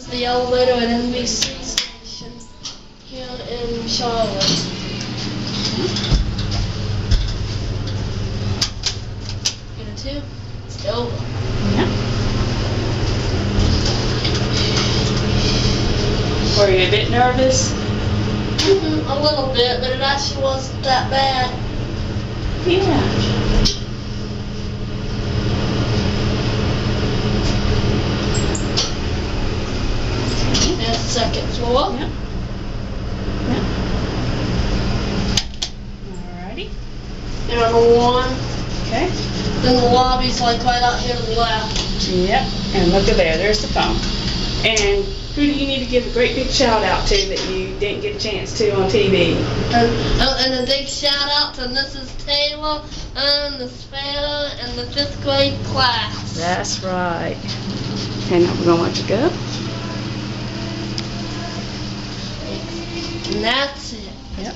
the elevator at NBC station here in Charlotte. Get it too? It's over. Yeah. Were you a bit nervous? A little bit, but it actually wasn't that bad. Yeah. There's the second floor. Yep. Yep. Alrighty. And number one. Okay. Then the lobby's like right out here to the left. Yep. And look at there. There's the phone. And who do you need to give a great big shout out to that you didn't get a chance to on TV? And a big shout out to Mrs. Taylor and the Fair and the 5th grade class. That's right. Okay, now we're going to let you go. And that's it. Yep.